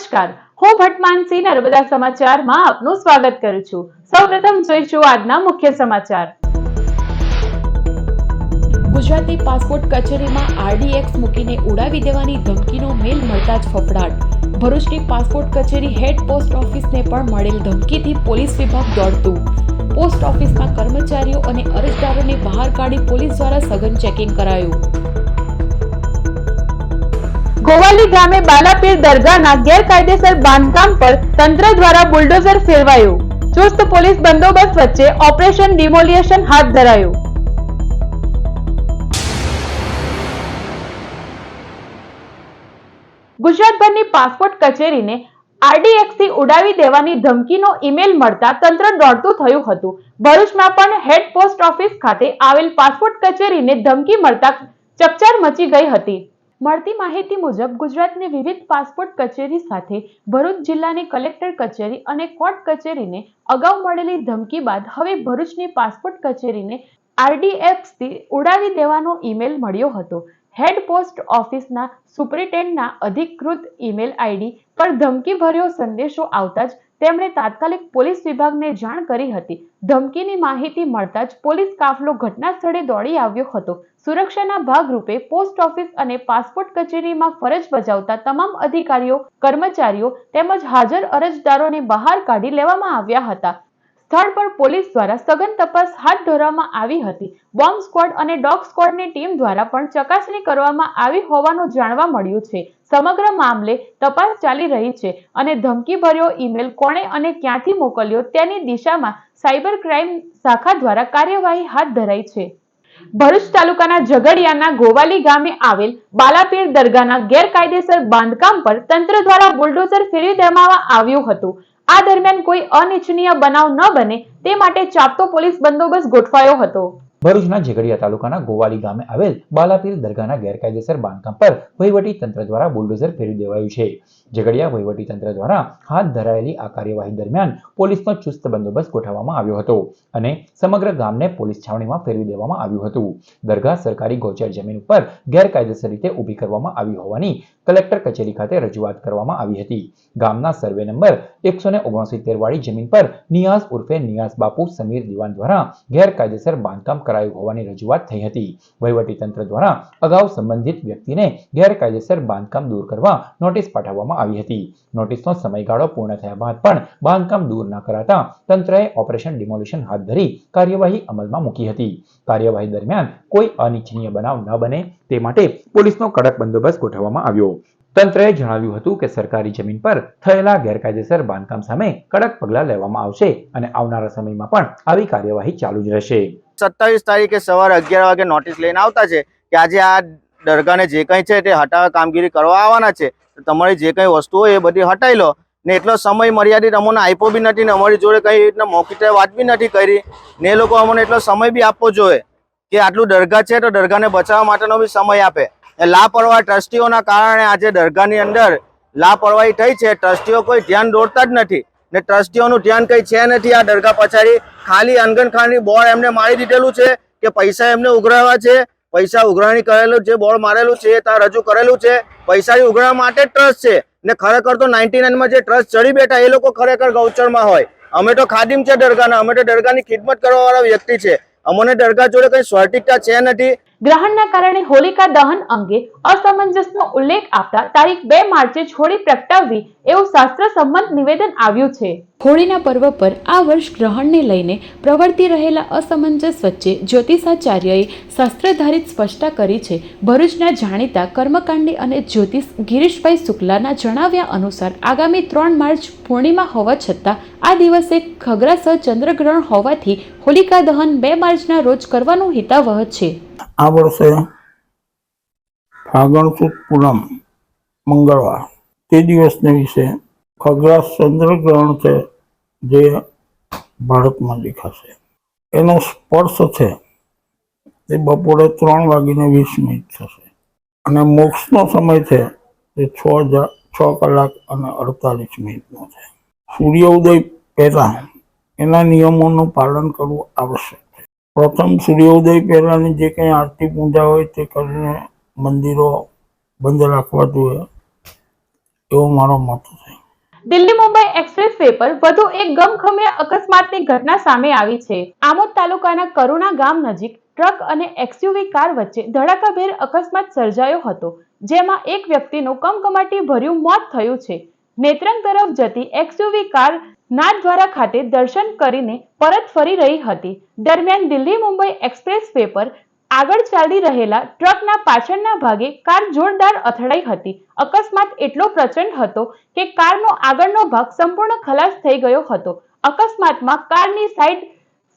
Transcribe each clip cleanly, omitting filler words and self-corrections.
નમસ્કાર, હું ભટ્ટમાનસી નર્મદા સમાચારમાં આપનું સ્વાગત કરું છું। સૌપ્રથમ જોઈશું આજના મુખ્ય સમાચાર। ગુજરાતી પાસપોર્ટ કચેરીમાં RDX મૂકીને ઉડાવી દેવાની ધમકીનો મેલ મળતા જ ફફડાટ। ભરૂચની પાસપોર્ટ કચેરી હેડ પોસ્ટ ઓફિસને પણ મળેલ ધમકીથી પોલીસ વિભાગ દોડતું। પોસ્ટ ઓફિસના કર્મચારીઓ અને અરજદારોને બહાર કાઢી પોલીસ દ્વારા સઘન ચેકિંગ કરાયું। ગોવાલી ગામે બાલાપીર દરગાહના ગેરકાયદેસર બાંધકામ પર તંત્ર દ્વારા બુલડોઝર ફેરવાયું। ચુસ્ત પોલીસ બંદોબસ્ત વચ્ચે ઓપરેશન ડિમોલિશન હાથ ધરાયું। ગુજરાતભરની પાસપોર્ટ કચેરીને RDX થી ઉડાવી દેવાની ધમકીનો ઈમેલ મળતા તંત્ર દોડતું થયું હતું। ભરૂચમાં પણ હેડ પોસ્ટ ઓફિસ ખાતે આવેલ પાસપોર્ટ કચેરીને ધમકી મળતા ચકચાર મચી ગઈ હતી। મળતી માહિતી મુજબ ગુજરાતની વિવિધ પાસપોર્ટ કચેરી સાથે ભરૂચ જિલ્લાની કલેક્ટર કચેરી અને કોર્ટ કચેરીને અગાઉ મળેલી ધમકી બાદ હવે ભરૂચની પાસપોર્ટ કચેરીને RDX થી ઉડાવી દેવાનો ઈમેલ મળ્યો હતો। હેડ પોસ્ટ ઓફિસના સુપ્રિન્ટેન્ડન્ટના અધિકૃત ઈમેલ આઈડી પર ધમકીભર્યો સંદેશો આવતા જ તેમણે તાત્કાલિક પોલીસ વિભાગને જાણ કરી હતી। ધમકીની માહિતી મળતા જ પોલીસ કાફલો ઘટના સ્થળે દોડી આવ્યો હતો। સુરક્ષાના ભાગરૂપે પોસ્ટ ઓફિસ અને પાસપોર્ટ કચેરીમાં ફરજ બજાવતા તમામ અધિકારીઓ, કર્મચારીઓ તેમજ હાજર અરજદારોને બહાર કાઢી લેવામાં આવ્યા હતા। સ્થળ પર પોલીસ દ્વારા સઘન તપાસ હાથ ધરવામાં આવી હતી। બોમ્બ સ્ક્વોડ અને ડોગ સ્ક્વોડની ટીમ દ્વારા પણ ચકાસણી કરવામાં આવી હોવાનું જાણવા મળ્યું છે। સમગ્ર મામલે તપાસ ચાલી રહી છે અને ધમકીભર્યો ઈમેલ કોણે અને ક્યાંથી મોકલ્યો તેની દિશામાં સાયબર ક્રાઇમ શાખા દ્વારા કાર્યવાહી હાથ ધરાઈ છે। ભરૂચ તાલુકાના ઝઘડિયાના ગોવાલી ગામે આવેલ બાલાપીર દરગાહના ગેરકાયદેસર બાંધકામ પર તંત્ર દ્વારા બુલડોઝર ફેરવી દેવામાં આવ્યું હતું। આ દરમિયાન કોઈ અનિચ્છનીય બનાવ ન બને તે માટે ચાપતો પોલીસ બંદોબસ્ત ગોઠવાયો હતો। ભરૂચના ઝઘડિયા તાલુકાના ગોવાલી ગામે આવેલ બાલાપીર દરગાહના ગેરકાયદેસર બાંધકામ પર વહીવટી તંત્ર દ્વારા બુલડોઝર ફેરવી દેવાયું છે। ઝઘડિયા વહીવટી તંત્ર દ્વારા હાથ ધરાયેલી આ કાર્યવાહી દરમિયાન પોલીસનો ચુસ્ત બંદોબસ્ત ગોઠવવામાં આવ્યો હતો અને સમગ્ર ગામને પોલીસ છાવણીમાં ફેરવી દેવામાં આવ્યું હતું। દરગાહ સરકારી ગૌચર જમીન ઉપર ગેરકાયદેસર રીતે ઊભી કરવામાં આવી હોવાની કલેક્ટર કચેરી ખાતે રજૂઆત કરવામાં આવી હતી। ગામના સર્વે નંબર 169 વાળી જમીન પર નિયાઝ ઉર્ફે નિયાઝ બાપુ સમીર દિવાન દ્વારા ગેરકાયદેસર બાંધકામ કરાયું હોવાની રજૂઆત થઈ હતી। વહીવટી તંત્ર દ્વારા અગાઉ સંબંધિત વ્યક્તિને ગેરકાયદેસર બાંધકામ દૂર કરવા નોટિસ પાઠવવામાં આવી હતી। નોટિસનો સમયગાળો પૂર્ણ થયા બાદ પણ બાંધકામ દૂર ન કરાતા તંત્રએ ઓપરેશન ડિમોલિશન હાથ ધરી કાર્યવાહી અમલમાં મૂકી હતી। કાર્યવાહી દરમિયાન કોઈ અનિચ્છનીય બનાવ ન બને તે માટે પોલીસનો કડક બંદોબસ્ત ગોઠવવામાં આવ્યો। તંત્રએ જણાવ્યું હતું કે સરકારી જમીન પર થયેલા ગેરકાયદેસર બાંધકામ સામે કડક પગલાં લેવામાં આવશે અને આવનારા સમયમાં પણ આવી કાર્યવાહી ચાલુ જ રહેશે। 27 તારીખે સવારે 11 વાગે નોટિસ લઈને આવતા છે કે આજે આ દરગાહને જે કંઈ છે તે હટાવવા કામગીરી કરવા આવવાના છે, તો તમારી જે કંઈ વસ્તુઓ એ બધી હટાવી લો ને એટલો સમય મર્યાદિત અમને આપ્યો બી નથી ને અમારી જોડે કઈ રીતના મૌખિક વાત બી નથી કરી ને એ લોકો અમને એટલો સમય બી આપવો જોઈએ કે આટલું દરગાહ છે તો દરગાહને બચાવવા માટેનો બી સમય આપે। લાપરવાહ ટ્રસ્ટીઓના કારણે આજે દરગાહની અંદર લાપરવાહી થઈ છે। ટ્રસ્ટીઓ કોઈ ધ્યાન દોરતા જ નથી ને ટ્રસ્ટીઓનું ધ્યાન કઈ છે નથી। આ દરગાહ પછાડી ખાલી અનગનખાની બોર્ડ એમને મારી દીધેલું છે કે પૈસા એમને ઉઘરાવવા છે, પૈસા ઉઘરાણી કરેલું જે બોર્ડ મારેલું છે ત્યાં રજૂ કરેલું છે પૈસા ઉઘરાવવા માટે ટ્રસ્ટ છે ને ખરેખર તો 99 જે ટ્રસ્ટ ચડી બેઠા એ લોકો ખરેખર ગૌચરમાં હોય। અમે તો ખાદિમ છે દરગાહના, અમે તો દરગાહની ખિદમત કરવા વાળા વ્યક્તિ છે, અમને દરગાહ જોડે કઈ સ્વાર્થિકતા છે નથી। ગ્રહણના કારણે હોલિકા દહન અંગે અસમંજસનો ઉલ્લેખ આપતા તારીખ 2 માર્ચે જ હોળી પ્રગટાવવી એવું શાસ્ત્ર સંમત નિવેદન આવ્યું છે। હોળીના પર્વ પર આ વર્ષ ગ્રહણને લઈને પ્રવર્તી રહેલા અસમંજસ વચ્ચે જ્યોતિષાચાર્યએ શાસ્ત્રાધારિત સ્પષ્ટતા કરી છે। ભરૂચના જાણીતા કર્મકાંડી અને જ્યોતિષ ગિરીશભાઈ શુક્લાના જણાવ્યા અનુસાર આગામી 3 માર્ચ પૂર્ણિમા હોવા છતાં આ દિવસે ખગ્રાસહ ચંદ્રગ્રહણ હોવાથી હોલિકા દહન 2 માર્ચના રોજ કરવાનું હિતાવહ છે। આ વર્ષે ફાગણ સુદ પૂનમ મંગળવાર તે દિવસને વિશે ખગ્રાસ ચંદ્રગ્રહણ છે જે ભારતમાં દેખાશે। એનો સ્પર્શ છે તે બપોરે 3:20 થશે અને મોક્ષનો સમય છે તે 6 કલાક અને 48 મિનિટનો છે। સૂર્યોદય પહેલા એના નિયમોનું પાલન કરવું આવશ્યક છે। પ્રથમ સૂર્યોદય પહેલાની જે કંઈ આરતી પૂજા હોય તે કરીને મંદિરો બંધ રાખવા જોઈએ એવો મારો મત છે। દિલ્હી મુંબઈ એક્સપ્રેસ વે પર વધુ એક ગમખમીય અકસ્માતની ઘટના સામે આવી છે. આમોદ તાલુકાના કરુણા ગામ નજીક ટ્રક અને એક્સયુવી કાર વચ્ચે ધડાકાભેર અકસ્માત સર્જાયો હતો, જેમાં એક વ્યક્તિનું કમકમાટી ભર્યું મોત થયું છે. નેત્રંગ તરફ જતી એક્સયુવી કાર નાથદ્વારા ખાતે દર્શન કરીને પરત ફરી રહી હતી. દરમિયાન દિલ્હી મુંબઈ એક્સપ્રેસ વે પર આગળ ચાલી રહેલા ટ્રકના પાછળના ભાગે કાર જોરદાર અથડાઈ હતી. અકસ્માત એટલો પ્રચંડ હતો કે કારનો આગળનો ભાગ સંપૂર્ણ ખલાસ થઈ ગયો હતો. અકસ્માતમાં કારની સાઈડ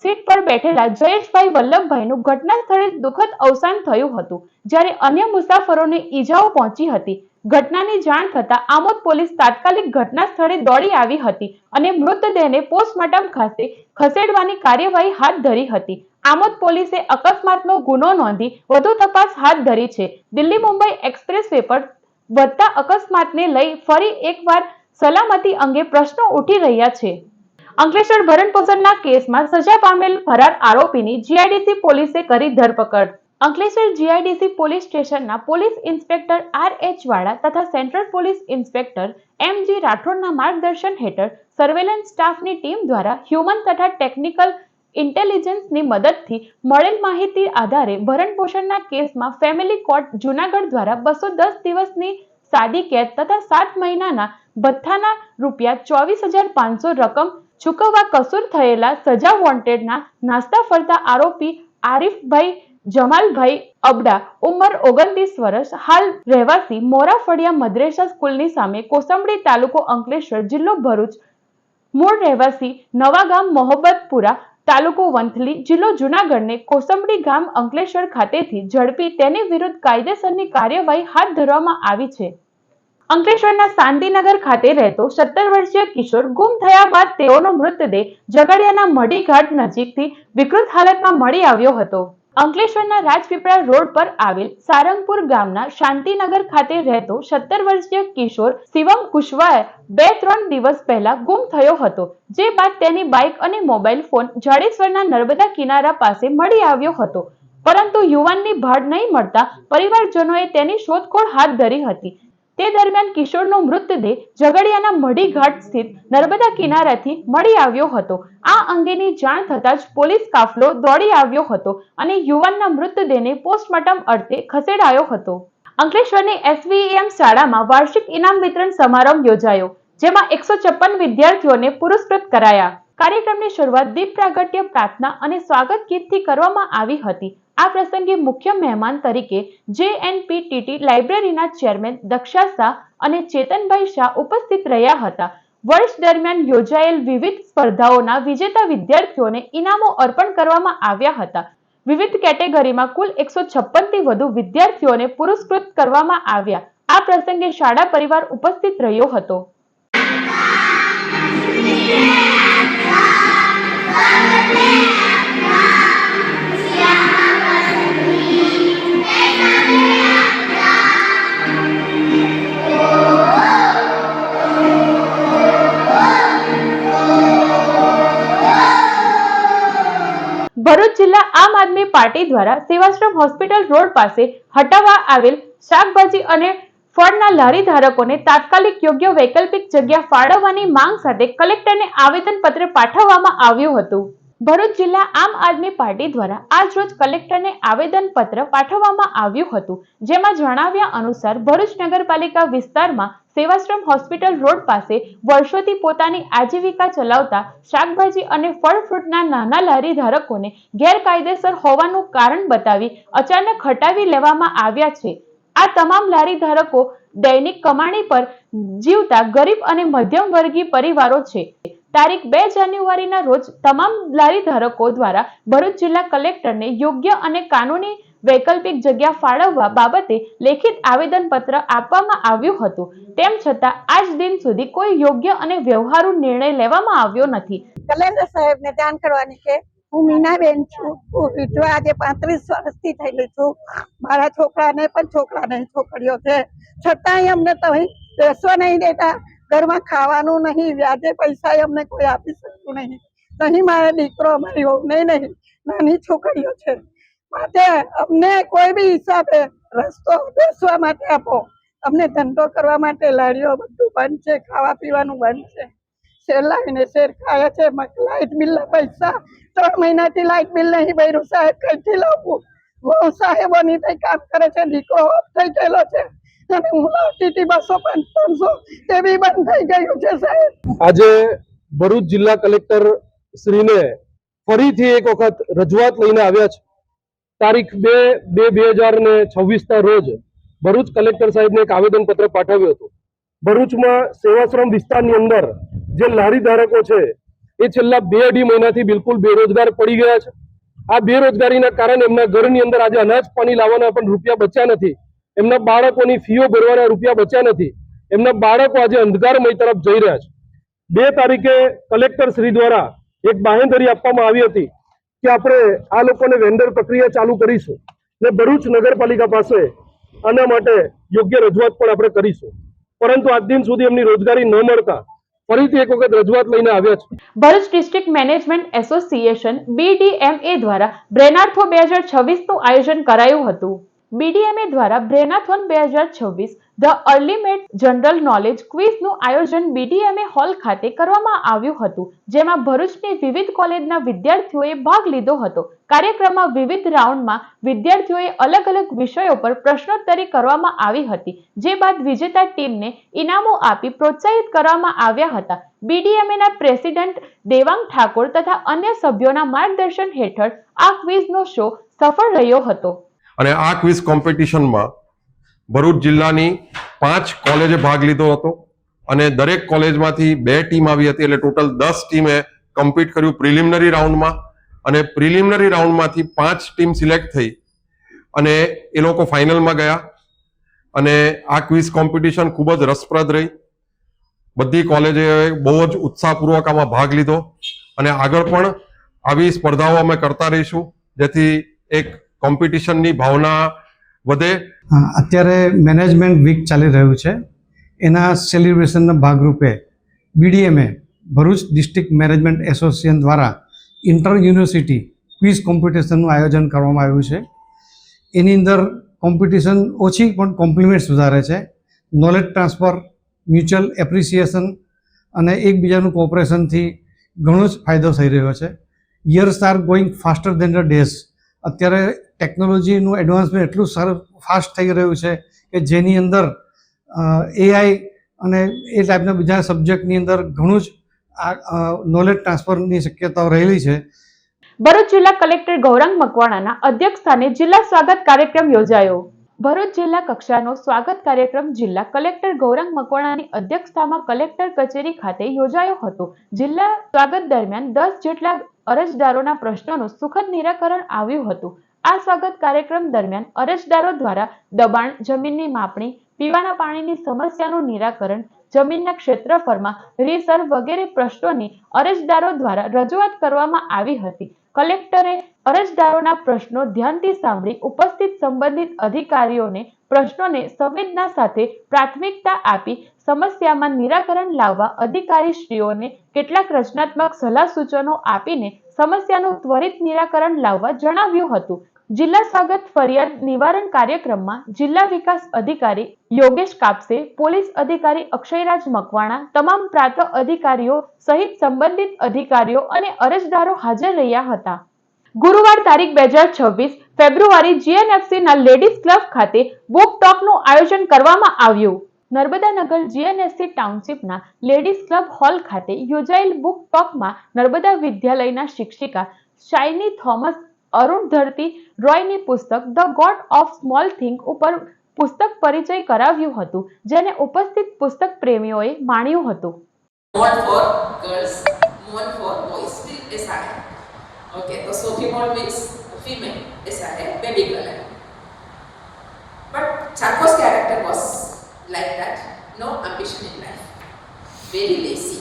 સીટ પર બેઠેલા જયેશભાઈ વલ્લભભાઈનું ઘટના સ્થળે દુઃખદ અવસાન થયું હતું, જ્યારે અન્ય મુસાફરોને ઈજાઓ પહોંચી હતી. ઘટનાની જાણ થતાં આમોદ પોલીસ તાત્કાલિક ઘટના સ્થળે દોડી આવી હતી અને મૃતદેહને પોસ્ટમોર્ટમ ખાતે ખસેડવાની કાર્યવાહી હાથ ધરી હતી. આમોદ પોલીસે અકસ્માતનો ગુનો નોંધી વધુ તપાસ હાથ ધરી છે. દિલ્હી મુંબઈ એક્સપ્રેસ વે પર વધતા અકસ્માતને લઈ ફરી એકવાર સલામતી અંગે પ્રશ્નો ઉઠી રહ્યા છે. અંકલેશ્વર ભરણપોષણના કેસમાં સજા પામેલ ફરાર આરોપીની જીઆઈડીસી પોલીસે કરી ધરપકડ. અંકલેશ્વર જીઆઈડીસી પોલીસ સ્ટેશનના પોલીસ ઇન્સ્પેક્ટર આર.એચ. વાળા તથા સેન્ટ્રલ પોલીસ ઇન્સ્પેક્ટર એમ.જી. રાઠોડના માર્ગદર્શન હેઠળ સર્વેલન્સ સ્ટાફની ટીમ દ્વારા હ્યુમન તથા ટેકનિકલ ઇન્ટેલિજન્સની મદદથી મળેલ માહિતી આધારે ભરણપોષણના કેસમાં ફેમિલી કોર્ટ જૂનાગઢ દ્વારા 210 દિવસની સાદી કેદ તથા 7 મહિનાના ભથ્થાના ₹24,500 રકમ ચૂકવવા કસૂર થયેલા સજા વોન્ટેડના નાસ્તા ફરતા આરોપી આરીફભાઈ જમાલભાઈ અબડા ઉંમર 29 વર્ષ, હાલ રહેવાસી મોરા ફળિયા મદ્રેસા સ્કૂલની સામે કોસંબડી તાલુકો અંકલેશ્વર જિલ્લો ભરૂચ, મૂળ રહેવાસી નવાગામ મોહબ્બતપુરા તાલુકો વંથલી જિલ્લો જૂનાગઢને કોસંબડી ગામ અંકલેશ્વર ખાતેથી ઝડપી તેની વિરુદ્ધ કાયદેસરની કાર્યવાહી હાથ ધરવામાં આવી છે. અંકલેશ્વરના શાંતિનગર ખાતે રહેતો 17 વર્ષીય કિશોર ગુમ થયા બાદ તેઓનો મૃતદેહ ઝઘડિયાના મઢી ઘાટ નજીકથી વિકૃત હાલતમાં મળી આવ્યો હતો. અંકલેશ્વરના રાજપીપળા રોડ પર આવેલ સારંગપુર ગામના શાંતિનગર ખાતે રહેતો 17 વર્ષીય કિશોર શિવમ કુશવાહ 2-3 દિવસ પહેલા ગુમ થયો હતો, જે બાદ તેની બાઇક અને મોબાઈલ ફોન જાડેશ્વરના નર્મદા કિનારા પાસે મળી આવ્યો હતો, પરંતુ યુવાનની ભાડ નહીં મળતા પરિવારજનોએ તેની શોધખોળ હાથ ધરી હતી. તે દરમિયાન કિશોરનો મૃતદેહ ઝઘડિયાના મઢી ઘાટ સ્થિત નર્મદા કિનારાથી મળી આવ્યો હતો. આ અંગેની જાણ થતાં જ પોલીસ કાફલો દોડી આવ્યો હતો અને યુવાનના મૃતદેહને પોસ્ટમોર્ટમ અર્થે ખસેડાયો હતો. અંકલેશ્વરની એસવીએમ શાળામાં વાર્ષિક ઇનામ વિતરણ સમારંભ યોજાયો, જેમાં 156 વિદ્યાર્થીઓને પુરસ્કૃત કરાયા. કાર્યક્રમની શરૂઆત દીપ પ્રાગટ્ય, પ્રાર્થના અને સ્વાગત ગીતથી કરવામાં આવી હતી. આ પ્રસંગે મુખ્ય મહેમાન તરીકે JNPTT લાઇબ્રેરીના ચેરમેન દક્ષા શાહ અને ચેતનભાઈ શાહ ઉપસ્થિત રહ્યા હતા. વર્ષ દરમિયાન યોજાયેલ વિવિધ સ્પર્ધાઓના વિજેતા વિદ્યાર્થીઓને ઇનામો અર્પણ કરવામાં આવ્યા હતા. વિવિધ કેટેગરીમાં કુલ 156 થી વધુ વિદ્યાર્થીઓને પુરસ્કૃત કરવામાં આવ્યા. આ પ્રસંગે શાળા પરિવાર ઉપસ્થિત રહ્યો હતો. ભરૂચ જિલ્લા આમ આદમી પાર્ટી દ્વારા સેવાશ્રમ હોસ્પિટલ રોડ પાસે હટાવવા આવેલ શાકભાજી અને ફળના લારી ધારકોને તાત્કાલિક યોગ્ય વૈકલ્પિક જગ્યા ફાળવવાની માંગ સાથે કલેક્ટરને આવેદનપત્ર પાઠવવામાં આવ્યું હતું. ભરૂચ જિલ્લા આમ આદમી પાર્ટી દ્વારા આજ રોજ કલેક્ટરને આવેદનપત્ર પાઠવવામાં આવ્યું હતું, જેમાં જણાવ્યા અનુસાર ભરૂચ નગરપાલિકા વિસ્તારમાં સેવાશ્રમ હોસ્પિટલ રોડ પાસે વર્ષોથી પોતાની આજીવિકા ચલાવતા શાકભાજી અને ફળ ફ્રૂટના નાના લારી ધારકોને ગેરકાયદેસર હોવાનું કારણ બતાવી અચાનક હટાવી લેવામાં આવ્યા છે. આ તમામ લારી ધારકો દૈનિક કમાણી પર જીવતા ગરીબ અને મધ્યમ વર્ગીય પરિવારો છે. તારીખ 2 જાન્યુઆરીના રોજ તમામ લારી ધારકો દ્વારા ભરૂચ જિલ્લા કલેક્ટરને યોગ્ય અને કાનૂની વૈકલ્પિક જગ્યા ફાળવવા બાબતે લેખિત આવેદનપત્ર આપવામાં આવ્યું હતું. તેમ છતાં આજ દિન સુધી કોઈ યોગ્ય અને વ્યવહારુ નિર્ણય લેવામાં આવ્યો નથી. કલેક્ટર સાહેબને ધ્યાન કરવાની છે. હું મીનાબેન છું. હું વિધવા આજે 35 વર્ષથી થયેલી છું. મારા છોકરાને પણ છોકરા નહીં, છોકરીઓ છે, છતાંય અમને તમે બેસવા નહીં દેતા. ઘરમાં ખાવાનું નહીં, વ્યાજે પૈસા અમને કોઈ આપી શકતું નહીં. નહીં મારા દીકરો, અમારી વહુ નહીં, નાની છોકરીઓ છે. માટે અમને કોઈ બી હિસાબે રસ્તો બેસવા માટે આપો. અમને ધંધો કરવા માટે લારીઓ બધું બંધ છે, ખાવા પીવાનું બંધ છે. શેર લાવીને શેર ખાય છે. લાઇટ બિલના પૈસા 3 મહિનાથી લાઇટ બિલ નહીં ભર્યું સાહેબ, કઈથી લાવવું? બહુ સાહેબોની થઈ કામ કરે છે, દીકરો ઓફ થઈ ગયેલો છે અને હું લાવતી હતી 200-500 તે બી બંધ થઈ ગયું છે સાહેબ. આજે ભરૂચ જિલ્લા કલેક્ટર શ્રીને ફરીથી એક વખત રજૂઆત લઈને આવ્યા છે. તારીખ 2/2/2026 રોજ ભરૂચ કલેક્ટર સાહેબને એક આવેદનપત્ર પાઠવ્યું હતું. ભરૂચમાં સેવાશ્રમ વિસ્તારની અંદર જે લારી ધારકો છે એ છેલ્લા 2-2.5 મહિનાથી બિલકુલ બેરોજગાર પડી ગયા છે. આ બેરોજગારીના કારણે એમના ઘરની અંદર આજે અનાજ પાણી લાવવાના પણ રૂપિયા બચ્યા નથી. એમના બાળકોની ફીઓ ભરવાના રૂપિયા બચ્યા નથી. એમના બાળકો આજે અંધકારમય તરફ જઈ રહ્યા છે. 2 તારીખે કલેક્ટર શ્રી દ્વારા એક બાંહેધરી આપવામાં આવી હતી કે આપણે આ લોકોને વેન્ડર પ્રક્રિયા ચાલુ કરીશું ને ભરૂચ નગરપાલિકા પાસે આના માટે યોગ્ય રજૂઆત પણ આપણે કરીશું. પરંતુ આજ દિન સુધી એમની રોજગારી ન મળતા ફરીથી એક વખત રજૂઆત લઈને આવ્યા છે. Bharuch district management association BDMA દ્વારા બ્રેનાથોન 2026 નું આયોજન કરાયું હતું. BDMA દ્વારા બ્રેનાથોન 2026 ધ અલ્ટિમેટ જનરલ નોલેજ ક્વિઝનું આયોજન BDMA હોલ ખાતે કરવામાં આવ્યું હતું, જેમાં ભરૂચની વિવિધ કોલેજના વિદ્યાર્થીઓએ ભાગ લીધો હતો. કાર્યક્રમમાં વિવિધ રાઉન્ડમાં વિદ્યાર્થીઓએ અલગ અલગ વિષયો પર પ્રશ્નોત્તરી કરવામાં આવી હતી, જે બાદ વિજેતા ટીમને ઇનામો આપી પ્રોત્સાહિત કરવામાં આવ્યા હતા. BDMAના પ્રેસિડેન્ટ દેવાંગ ઠાકોર તથા અન્ય સભ્યોના માર્ગદર્શન હેઠળ આ ક્વિઝનો શો સફળ રહ્યો હતો. અને આ ક્વિઝ કોમ્પિટિશનમાં ભરૂચ જિલ્લાની 5 કોલેજે ભાગ લીધો હતો અને દરેક કોલેજમાંથી 2 ટીમ આવી હતી, એટલે ટોટલ 10 ટીમે કમ્પીટ કર્યું પ્રિલિમિનરી રાઉન્ડમાં. અને પ્રિલિમિનરી રાઉન્ડમાંથી 5 ટીમ સિલેક્ટ થઈ અને એ લોકો ફાઇનલમાં ગયા. અને આ ક્વિઝ કોમ્પિટિશન ખૂબ જ રસપ્રદ રહી. બધી કોલેજે બહુ જ ઉત્સાહપૂર્વક આમાં ભાગ લીધો અને આગળ પણ આવી સ્પર્ધાઓ અમે કરતા રહીશું, જેથી એક કોમ્પિટિશનની ભાવના વધે. અત્યારે મેનેજમેન્ટ વીક ચાલી રહ્યું છે, એના સેલિબ્રેશનના ભાગરૂપે BDMA Bharuch district management association દ્વારા ઇન્ટર યુનિવર્સિટી ક્વિઝ કોમ્પિટિશનનું આયોજન કરવામાં આવ્યું છે. એની અંદર કોમ્પિટિશન ઓછી પણ કોમ્પ્લિમેન્ટ્સ વધારે છે. નોલેજ ટ્રાન્સફર, મ્યુચ્યુઅલ એપ્રિસિએશન અને એકબીજાનું કોઓપરેશનથી ઘણો જ ફાયદો થઈ રહ્યો છે. Years are going faster than the days. અત્યારે ટેકનોલોજીનું એડવાન્સમેન્ટ એટલું ફાસ્ટ થઈ રહ્યું છે કે જેની અંદર AI અને એ ટાઈપના બીજા સબ્જેક્ટની અંદર ઘણું જ નોલેજ ટ્રાન્સફરની શક્યતાઓ રહેલી છે. ભરૂચ જિલ્લા કલેક્ટર ગૌરાંગ મકવાણાના અધ્યક્ષસ્થાને જિલ્લા સ્વાગત કાર્યક્રમ યોજાયો. ભરૂચ જિલ્લા કક્ષાનો સ્વાગત કાર્યક્રમ જિલ્લા કલેક્ટર ગૌરાંગ મકવાણાની અધ્યક્ષતામાં કલેક્ટર કચેરી ખાતે યોજાયો હતો. જિલ્લા સ્વાગત દરમિયાન 10 જેટલા અરજદારોના પ્રશ્નોનું સુખદ નિરાકરણ આવ્યું હતું. આ સ્વાગત કાર્યક્રમ દરમિયાન અરજદારો દ્વારા દબાણ, જમીનની માપણી, પીવાના પાણીની સમસ્યાનું નિરાકરણ, જમીનના ક્ષેત્રફળમાં રીસર વગેરે પ્રશ્નોની અરજદારો દ્વારા રજૂઆત કરવામાં આવી હતી. કલેક્ટરે અરજદારોના પ્રશ્નો ધ્યાનથી સાંભળી ઉપસ્થિત સંબંધિત અધિકારીઓને પ્રશ્નોને સંવેદના સાથે પ્રાથમિકતા આપી સમસ્યામાં નિરાકરણ લાવવા અધિકારીશ્રીઓને કેટલાક રચનાત્મક સલાહ સૂચનો આપીને સમસ્યાનું ત્વરિત નિરાકરણ લાવવા જણાવ્યું હતું. જિલ્લા સ્વાગત ફરિયાદ નિવારણ કાર્યક્રમમાં જિલ્લા વિકાસ અધિકારી યોગેશ કાપસે, પોલીસ અધિકારી અક્ષયરાજ મકવાણા, તમામ પ્રાંત અધિકારીઓ સહિત સંબંધિત અધિકારીઓ અને અરજદારો હાજર રહ્યા હતા. ગુરુવાર તારીખ 2026 ફેબ્રુઆરી GNFC ના લેડીઝ ક્લબ ખાતે બુક ટોકનું આયોજન કરવામાં આવ્યું. નર્મદાનગર GNFC ટાઉનશીપના લેડીઝ ક્લબ હોલ ખાતે યોજાયેલ બુક ટોકમાં નર્મદા વિદ્યાલયના શિક્ષિકા શાઇની થોમસ અરુણ ધરતી રોયની પુસ્તક the God of small thing ઉપર પુસ્તક પરિચય કરાવ્યું હતું, જેને ઉપસ્થિત પુસ્તક પ્રેમીઓએ માણ્યું હતું. More for girls, more for boys. Still ऐसा है. Okay, तो Sophie Moll means female. ऐसा है, baby girl है. But Chaco's character was like that. No ambition in life. Very lazy.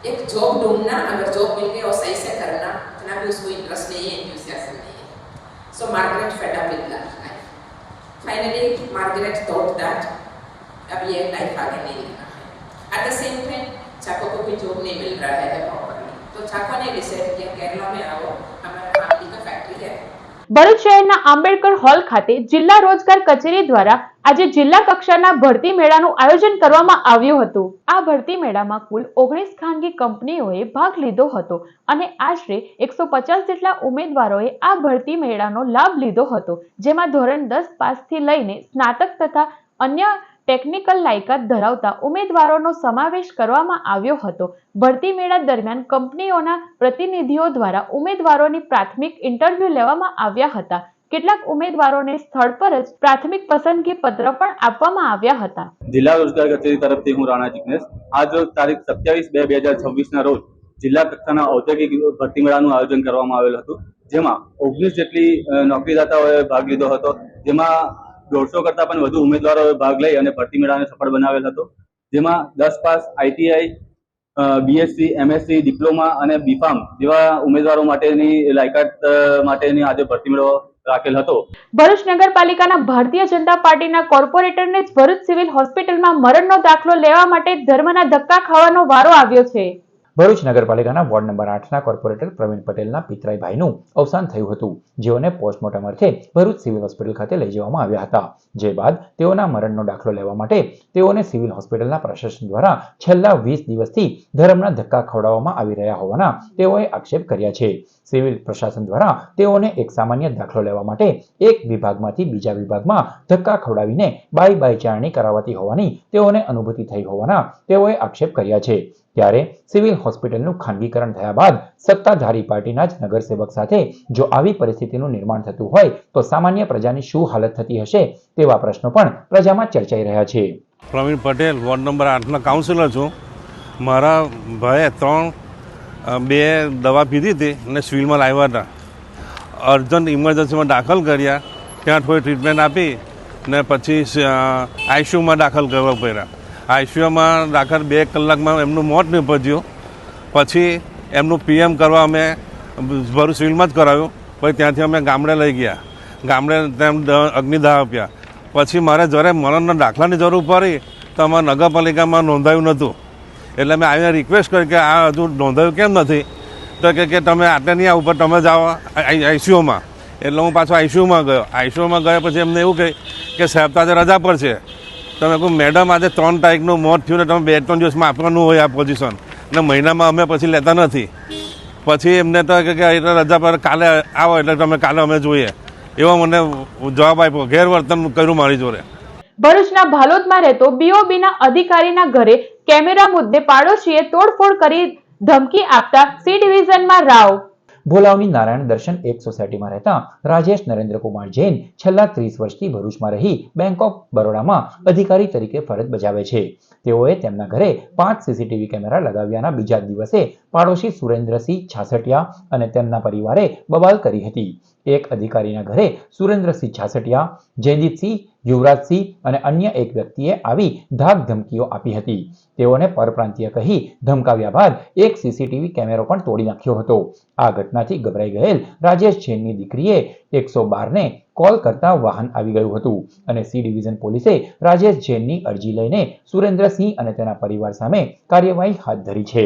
एक जॉब ढूंढना, अगर जॉब मिल गई और सही से करना, इतना भी उसको इंटरेस्ट नहीं है, एंथुसियाज्म नहीं है. So Margaret fed up with life. Finally, Margaret thought that अब ये लाइफ आगे नहीं लेना है. At the same time, चाको को भी जॉब नहीं मिल रहा है प्रॉपर्ली, तो चाको ने डिसाइड किया केरला में आओ, हमारा फैमिली का फैक्ट्री है, ભરૂચ શહેરના આંબેડકર હોલ ખાતે જિલ્લા રોજગાર કચેરી દ્વારા આજે જિલ્લા કક્ષાના ભરતી મેળાનું આયોજન કરવામાં આવ્યું હતું. આ ભરતી મેળામાં કુલ 19 ખાનગી કંપનીઓએ ભાગ લીધો હતો અને આશરે 150 જેટલા ઉમેદવારોએ આ ભરતી મેળાનો લાભ લીધો હતો, જેમાં ધોરણ 10 પાસથી લઈને સ્નાતક તથા અન્ય ટેકનિકલ લાયકાત ધરાવતા ઉમેદવારોનો સમાવેશ કરવામાં આવ્યો હતો. ભરતી મેળા દરમિયાન કંપનીઓના પ્રતિનિધિઓ દ્વારા ઉમેદવારોની પ્રાથમિક ઇન્ટરવ્યૂ લેવામાં આવ્યા હતા. કેટલાક ઉમેદવારોને સ્થળ પર જ પ્રાથમિક પસંદગી પત્ર પણ આપવામાં આવ્યા હતા. જિલ્લા રોજગાર કચેરી તરફથી હું રાણા જિગ્નેશ આજ રોજ તારીખ 27/2/2026 ના રોજ જિલ્લા કક્ષાના ઔદ્યોગિક ભરતી મેળાનું આયોજન કરવામાં આવેલું હતું, જેમાં 19 જેટલી નોકરીદાતાઓએ ભાગ લીધો હતો, જેમાં 150 કરતાં પણ વધુ ઉમેદવારોએ ભાગ લઈ અને ભરતી મેળાને સફળ બનાવેલ હતો. જેમાં 10 pass, ITI, BSc, MSc, diploma અને BPharm જેવા ઉમેદવારો માટેની લાયકાત માટેની આજે ભરતી મેળો રાખેલ હતો. ભરૂચ નગરપાલિકાના ભારતીય જનતા પાર્ટીના કોર્પોરેટરને જ ભરૂચ સિવિલ હોસ્પિટલમાં મરણનો દાખલો લેવા માટે ધર્મના ધક્કા ખાવાનો વારો આવ્યો છે. ભરૂચ નગરપાલિકાના વોર્ડ નંબર 8ના કોર્પોરેટર પ્રવીણ પટેલના પિતરાઈ ભાઈનું અવસાન થયું હતું, જેઓને પોસ્ટમોર્ટમ અર્થે ભરૂચ સિવિલ હોસ્પિટલ ખાતે લઈ જવામાં આવ્યા હતા. જે બાદ તેઓના મરણનો દાખલો લેવા માટે તેઓને સિવિલ હોસ્પિટલના પ્રશાસન દ્વારા છેલ્લા 20 દિવસથી ધર્મના ધક્કા ખવડાવવામાં આવી રહ્યા હોવાના તેઓએ આક્ષેપ કર્યા છે. સિવિલ પ્રશાસન દ્વારા તેઓને એક સામાન્ય દાખલો લેવા માટે એક વિભાગમાંથી બીજા વિભાગમાં ધક્કા ખવડાવીને બાય ચારણી કરાવતી હોવાની તેઓને અનુભૂતિ થઈ હોવાના તેઓએ આક્ષેપ કર્યા છે. ત્યારે સિવિલ હોસ્પિટલનું ખાનગીકરણ થયા બાદ સત્તાધારી પાર્ટીના જ નગરસેવક સાથે જો આવી પરિસ્થિતિનું નિર્માણ થતું હોય તો સામાન્ય પ્રજાની શું હાલત થતી હશે તેવા પ્રશ્નો પણ પ્રજામાં ચર્ચાઈ રહ્યા છે. પ્રવીણ પટેલ, વોર્ડ નંબર 8ના કાઉન્સિલર છું. મારા ભાઈએ 2 દવા પીધી હતી અને સિવિલમાં લાવ્યા હતા. અર્જન્ટ ઇમરજન્સીમાં દાખલ કર્યા, ત્યાં થોડી ટ્રીટમેન્ટ આપી ને પછી ICUમાં દાખલ કરવા પડ્યા. ICUમાં દાખલ 2 કલાકમાં એમનું મોત નીપજ્યું. પછી એમનું PM કરવા અમે ભરૂચ સિવિલમાં જ કરાવ્યું. પછી ત્યાંથી અમે ગામડે લઈ ગયા, ગામડે તેમ અગ્નિદાહ આપ્યા. પછી મારે જ્યારે મરણના દાખલાની જરૂર પડી તો અમારા નગરપાલિકામાં નોંધાયું નહોતું, એટલે મેં આવીને રિક્વેસ્ટ કરી કે આ હજુ નોંધાયું કેમ નથી, તો કે તમે આટલે નહીં આવું પણ તમે જાઓ ICUમાં. એટલે હું પાછો ICUમાં ગયો. ICUમાં ગયા પછી એમને એવું કહે કે સાહેબ તો આજે રજા પર છે. તમે કહું મેડમ આજે 3 તારીખનું મોત થયું ને તમે 2-3 દિવસમાં આપવાનું હોય આ પોઝિશન, ને મહિનામાં અમે પછી લેતા નથી. પછી એમને તો કે એટલે રજા પર કાલે આવો એટલે તમે કાલે અમે જોઈએ, એવો મને જવાબ આપ્યો. ગેરવર્તન કર્યું મારી જોડે. ભરૂચના ભાલોદમાં રહેતો BOBના અધિકારીના ઘરે કેમેરા મુદ્દે પાડોશીએ તોડફોડ કરી ધમકી આપતા C ડિવિઝનમાં રાવ. ભોલાવની નારાયણ દર્શન એક સોસાયટીમાં રહેતા રાજેશ નરેન્દ્રકુમાર જૈન છેલ્લા 30 વર્ષથી ભરૂચમાં રહી બેંક ઓફ બરોડામાં અધિકારી તરીકે ફરજ બજાવે છે. તેઓએ તેમના ઘરે 5 CCTV કેમેરા લગાવ્યાના બીજા દિવસે પાડોશી સુરેન્દ્રસિંહ છાસટિયા અને તેમના પરિવારે બબાલ કરી હતી. એક અધિકારીના ઘરે સુરેન્દ્રસિંહ છાસટિયા, જયદીપસિંહ, યુવરાજસિંહ અને અન્ય એક વ્યક્તિએ આવી ધાક ધમકીઓ આપી હતી. તેઓને પરપ્રાંતીય કહી ધમકાવ્યા બાદ એક CCTV કેમેરો પણ તોડી નાખ્યો હતો. આ ઘટનાથી ગભરાઈ ગયેલ રાજેશ જૈનની દીકરીએ 112ને કોલ કરતા વાહન આવી ગયું હતું અને C ડિવિઝન પોલીસે રાજેશ જૈનની અરજી લઈને સુરેન્દ્રસિંહ અને તેના પરિવાર સામે કાર્યવાહી હાથ ધરી છે.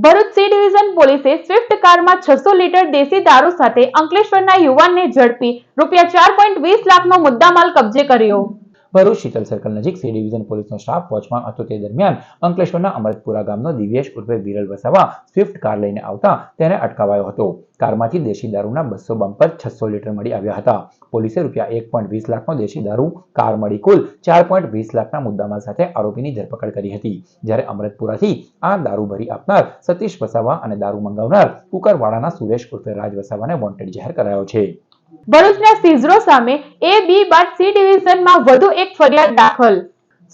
ભરૂચ C ડિવિઝન પોલીસે સ્વિફ્ટ કારમાં 600 લીટર દેશી દારૂ સાથે અંકલેશ્વરના યુવાનને ઝડપી ₹4.20 લાખનો મુદ્દામાલ કબજે કર્યો. ભરૂચ શીતલ સર્કલ નજીક C ડિવિઝન પોલીસનો સ્ટાફ વોચમાં હતો તે દરમિયાન અંકલેશ્વરના અમૃતપુરા ગામનો દિવ્યેશ ઉર્ફે વિરલ વસાવા સ્વિફ્ટ કાર લઈને આવતા તેને અટકાવાયો હતો. કારમાંથી દેશી દારૂના 200 બમ્પર 600 લીટર મળી આવ્યા હતા. પોલીસે ₹1.20 લાખનો દેશી દારૂ, કાર મળી કુલ ₹4.20 લાખના મુદ્દામાલ સાથે આરોપીની ધરપકડ કરી હતી. જ્યારે અમૃતપુરાથી આ દારૂ ભરી આપનાર સતીશ વસાવા અને દારૂ મંગાવનાર કુકરવાડાના સુરેશ ઉર્ફે રાજ વસાવાને વોન્ટેડ જાહેર કરાયો છે. ભરૂચના સિઝરો સામે A, B બાદ C ડિવિઝનમાં વધુ એક ફરિયાદ દાખલ.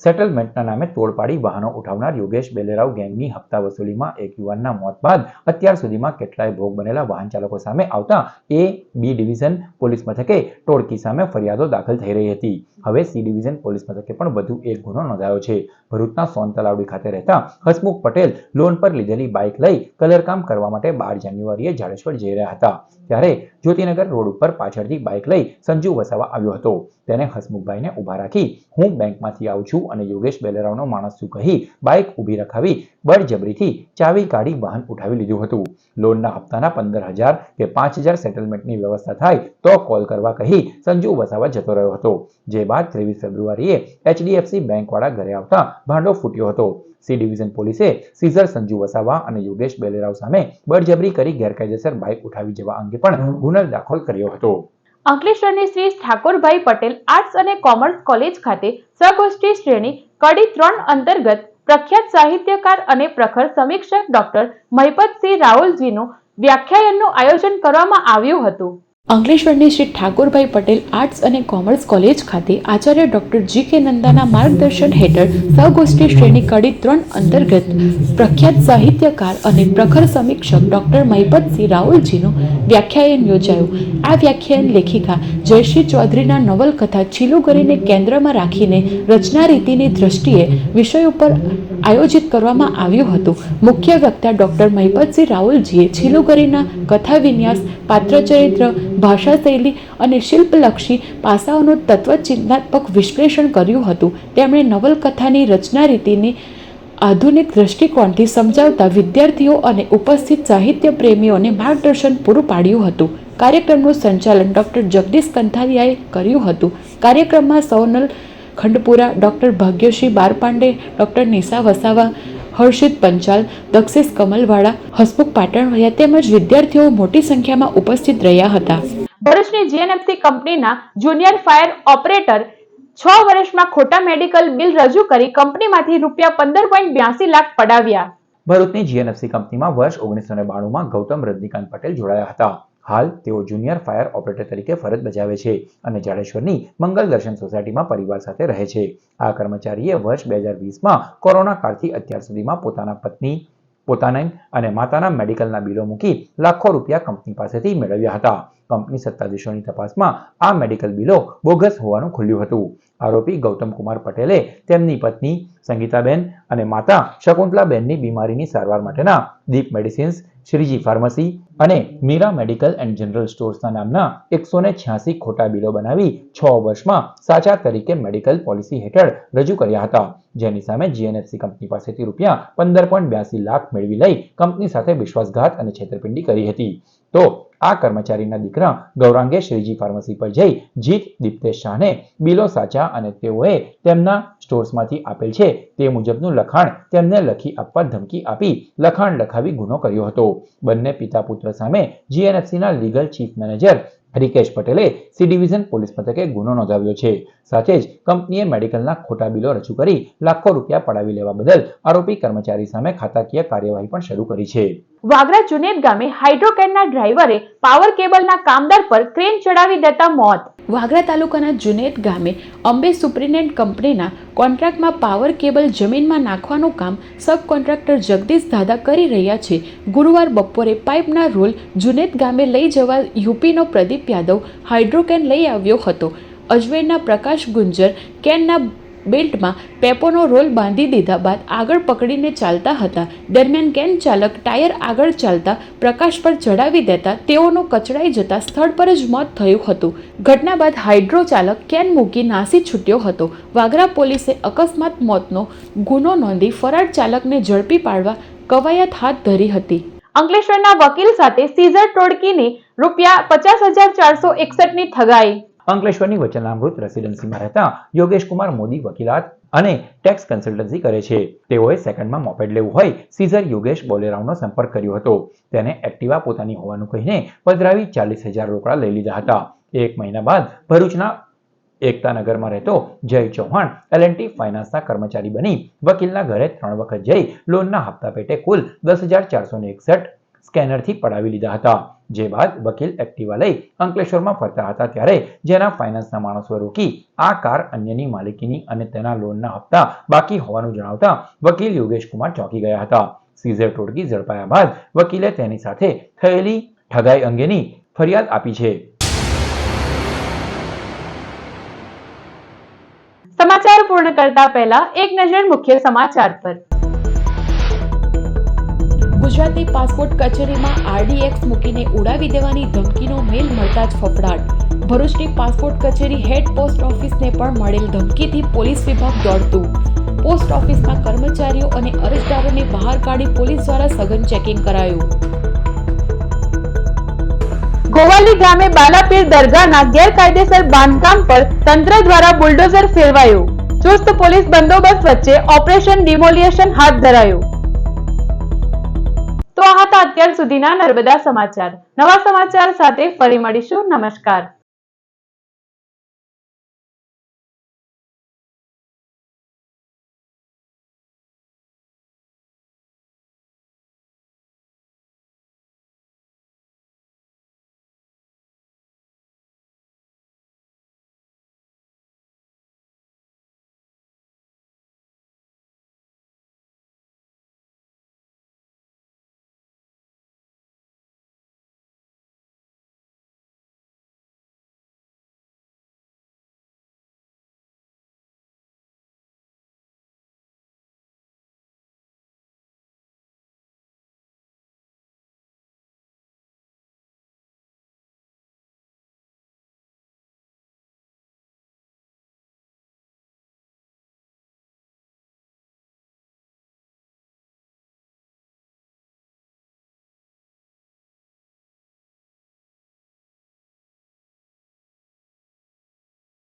સેટલમેન્ટના નામે તોડ પાડી વાહનો ઉઠાવનાર યોગેશ બેલેરાવ ગેંગની હપ્તા વસૂલીમાં એક યુવાનના મોત બાદ અત્યાર સુધીમાં કેટલાય ભોગ બનેલા વાહન ચાલકો સામે આવતા A, B ડિવિઝન પોલીસ મથકે ટોળકી સામે ફરિયાદો દાખલ થઈ રહી હતી. હવે C ડિવિઝન પોલીસ મથકે પણ વધુ એક ગુનો નોંધાયો છે. ભરૂચના સોન તલાવડી ખાતે રહેતા હસમુખ પટેલ લોન પર લીધેલી બાઇક લઈ કલરકામ કરવા માટે 12 જાન્યુઆરીએ જાડેશ્વર જઈ રહ્યા હતા. ત્યારે જ્યોતિનગર રોડ ઉપર પાછળથી બાઇક લઈ સંજુ વસાવા આવ્યો હતો. તેને હસમુખભાઈને ઉભા રાખી હું બેંકમાંથી આવું છું અને યોગેશ બેલેરાવનો માણસ શું કહી બાઇક ઊભી રખાવી બળજબરીથી ચાવી કાઢી વાહન ઉઠાવી લીધું હતું. લોનના હપ્તાના 15,000 કે 5,000 સેટલમેન્ટની વ્યવસ્થા થાય તો કોલ કરવા કહી સંજુ વસાવા જતો રહ્યો હતો. જે બાદ 23 ફેબ્રુઆરીએ HDFC બેંકવાળા ઘરે આવતા ભાંડો ફૂટ્યો હતો. સી ડિવિઝન પોલીસે સીઝર સંજુ વસાવા અને યોગેશ બેલેરાવ સામે બળજબરી કરી ગેરકાયદેસર બાઇક ઉઠાવી જવા અંગે પણ ગુનો દાખલ કર્યો હતો. અંકલેશ્વરની શ્રી ઠાકોરભાઈ પટેલ આર્ટ્સ અને કોમર્સ કોલેજ ખાતે સગોષ્ઠી શ્રેણી કડી 3 અંતર્ગત પ્રખ્યાત સાહિત્યકાર અને પ્રખર સમીક્ષક ડોક્ટર મહિપતસિંહ રાહુલજીનું વ્યાખ્યાનનું આયોજન કરવામાં આવ્યું હતું. અંકલેશ્વરની શ્રી ઠાકોરભાઈ પટેલ આર્ટ્સ અને કોમર્સ કોલેજ ખાતે આચાર્ય ડોક્ટર G.K. નંદાના માર્ગદર્શન હેઠળ સગોષ્ઠી શ્રેણી કડી 3 અંતર્ગત પ્રખ્યાત સાહિત્યકાર અને પ્રખર સમીક્ષક ડોક્ટર મહિપતસિંહ રાહુલજીનું વ્યાખ્યાન યોજાયું. આ વ્યાખ્યાન લેખિકા જયશ્રી ચૌધરીના નવલકથા છીલુગરીને કેન્દ્રમાં રાખીને રચના રીતિની દ્રષ્ટિએ વિષય ઉપર આયોજિત કરવામાં આવ્યું હતું. મુખ્ય વક્તા ડોક્ટર મહિપતસિંહ રાહુલજીએ છીલુગરીના કથા વિન્યાસ, પાત્રચરિત્ર, ભાષા શૈલી અને શિલ્પલક્ષી પાસાઓનું તત્વચિંતનાત્મક વિશ્લેષણ કર્યું હતું. તેમણે નવલકથાની રચના રીતિની આધુનિક દ્રષ્ટિકોણથી સમજાવતા વિદ્યાર્થીઓ અને ઉપસ્થિત સાહિત્ય પ્રેમીઓને માર્ગદર્શન પૂરું પાડ્યું હતું. કાર્યક્રમનું સંચાલન ડોક્ટર જગદીશ કંથારિયાએ કર્યું હતું. કાર્યક્રમમાં સોનલ ખંડપુરા, ડોક્ટર ભાગ્યશ્રી બારપાંડે, ડોક્ટર નિશા વસાવા, હર્ષિત પંચાલ, દક્ષિશ કમલવાળા, હસમુખ પાટણવૈયા તેમજ વિદ્યાર્થીઓ મોટી સંખ્યામાં ઉપસ્થિત રહ્યા હતા. ભરૂચની GNFC કંપનીના જુનિયર ફાયર ઓપરેટર 6 વર્ષમાં ખોટા મેડિકલ બિલ રજૂ કરી કંપનીમાંથી ₹15.82 લાખ પડાવ્યા. ભરૂચની GNFC કંપનીમાં વર્ષ 1992માં ગૌતમ રજનીકાંત પટેલ જોડાયા હતા. હાલ તેઓ જુનિયર ફાયર ઓપરેટર તરીકે ફરજ બજાવે છે અને જાડેશ્વરની મંગલ દર્શન સોસાયટીમાં પરિવાર સાથે રહે છે. આ કર્મચારીએ વર્ષ 2020માં કોરોના કાળથી અત્યાર સુધીમાં પોતાના પત્ની, પોતાના અને માતાના મેડિકલના બિલો મૂકી લાખો રૂપિયા કંપની પાસેથી મેળવ્યા હતા. કંપની સત્તાધીશોની તપાસમાં આ મેડિકલ બિલો બોગસ હોવાનું ખુલ્યું હતું. આરોપી ગૌતમ કુમાર પટેલે તેમની પત્ની સંગીતાબેન અને માતા શકુંતલાબેનની બીમારીની સારવાર માટેના દીપ મેડિસિન્સ, શ્રીજી ફાર્મસી અને મીરા મેડિકલ એન્ડ જનરલ સ્ટોર્સના નામના 186 ખોટા બિલો બનાવી 6 વર્ષમાં સાચા તરીકે મેડિકલ પોલિસી હેઠળ રજૂ કર્યા હતા. જેની સામે GNFC કંપની પાસેથી ₹15.82 લાખ મેળવી લઈ કંપની સાથે વિશ્વાસઘાત અને છેતરપિંડી કરી હતી. તો આ કર્મચારીના દીકરા ગૌરાંગે શ્રીજી ફાર્મસી પર જઈ જીત દીપ્તેશ શાહને બિલો સાચા અને તેઓએ તેમના સ્ટોર્સમાંથી આપેલ છે તે મુજબનું લખાણ તેમને લખી આપવા ધમકી આપી લખાણ લખાવી ગુનો કર્યો હતો. બંને પિતા પુત્ર સામે GNFCના લીગલ ચીફ મેનેજર રિકેશ પટેલે સી ડિવિઝન પોલીસ મથકે ગુનો નોંધાવ્યો છે. સાથે જ કંપનીએ મેડિકલના ખોટા બિલો રજૂ કરી લાખો રૂપિયા પડાવી લેવા બદલ આરોપી કર્મચારી સામે ખાતાકીય કાર્યવાહી પણ શરૂ કરી છે. વાગરા જુનેદ ગામે હાઇડ્રોકેનના ડ્રાઈવરે પાવર કેબલના કામદાર પર ક્રેન ચડાવી દેતા મોત. વાગરા તાલુકાના જુનેદ ગામે અંબે સુપ્રિન્ટેન્ડન્ટ કંપનીના કોન્ટ્રાક્ટમાં પાવર કેબલ જમીનમાં નાખવાનું કામ સબ કોન્ટ્રાક્ટર જગદીશ દાદા કરી રહ્યા છે. ગુરુવાર બપોરે પાઇપના રોલ જુનેદ ગામે લઈ જવા યુપીનો પ્રદીપ યાદવ હાઇડ્રોકેન લઈ આવ્યો હતો. અજમેરના પ્રકાશ ગુંજર કેનના બેલ્ટમાં પેપોનો રોલ બાંધી દીધા બાદ આગળ પકડીને ચાલતા હતા. દરમિયાન કેન ચાલક ટાયર આગળ ચાલતા પ્રકાશ પર ચડાવી દેતા તેઓનો કચડાઈ જતા સ્થળ પર જ મોત થયું હતું. ઘટના બાદ હાઇડ્રો ચાલક કેન મૂકી નાસી છૂટ્યો હતો. વાગરા પોલીસે અકસ્માત મોતનો ગુનો નોંધી ફરાર ચાલકને ઝડપી પાડવા કવાયત હાથ ધરી હતી. અંકલેશ્વરના વકીલ સાથે સીઝર ટોળકીની ₹50,461ની ઠગાઈ. અંકલેશ્વરની વચનામૃત રેસિડેન્સીમાં રહેતા યોગેશ કુમાર મોદી વકીલાત અને ટેક્સ કન્સલ્ટન્સી કરે છે. તેઓએ સેકન્ડમાં મોપેડ લેવું હોય સીઝર યોગેશ બોલેરાવનો સંપર્ક કર્યો હતો. તેને એક્ટિવા પોતાની હોવાનું કહીને પધરાવી 40,000 રોકડા લઈ લીધા હતા. 1 મહિના બાદ ભરૂચના એકતાનગરમાં રહેતો જય ચૌહાણ L&T ફાઇનાન્સના કર્મચારી બની વકીલના ઘરે 3 વખત જઈ લોનના હપ્તા પેટે કુલ 10,461 સ્કેનરથી પડાવી લીધા હતા. જે બાદ વકીલ એક્ટિવા લઈ અંકલેશ્વરમાં ફરતા હતા ત્યારે જેના ફાઇનાન્સના માણસો રોકી આ કાર અન્યની માલિકીની અને તેના લોનના હપ્તા બાકી હોવાનું જણાવતા વકીલ યોગેશ કુમાર ચોંકી ગયા હતા. સીઝર ટોળકી ઝડપાયા બાદ વકીલે તેની સાથે થયેલી ઠગાઈ અંગેની ફરિયાદ આપી છે. સમાચાર પૂર્ણ કરતા પહેલા એક નજર મુખ્ય સમાચાર પર. ગુજરાતની પાસપોર્ટ કચેરીમાં RDX મૂકીને ઉડાવી દેવાની ધમકીનો મેલ મળતા જ ફફડાટ. ભરૂચની પાસપોર્ટ કચેરી હેડ પોસ્ટ ઓફિસને પણ મળેલ ધમકીથી પોલીસ વિભાગ દોડતું. પોસ્ટ ઓફિસના કર્મચારીઓ અને અરજદારોને બહાર કાઢી પોલીસ દ્વારા સઘન ચેકિંગ કરાયું. ગોવાલી ગામે બાલાપીર દરગાહના ગેરકાયદેસર બાંધકામ પર તંત્ર દ્વારા બુલડોઝર ફેરવાયું. ચુસ્ત પોલીસ બંદોબસ્ત વચ્ચે ઓપરેશન ડિમોલિયેશન હાથ ધરાયું. તો આ હતા અત્યાર સુધીના નર્મદા સમાચાર. નવા સમાચાર સાથે ફરી મળીશું. નમસ્કાર.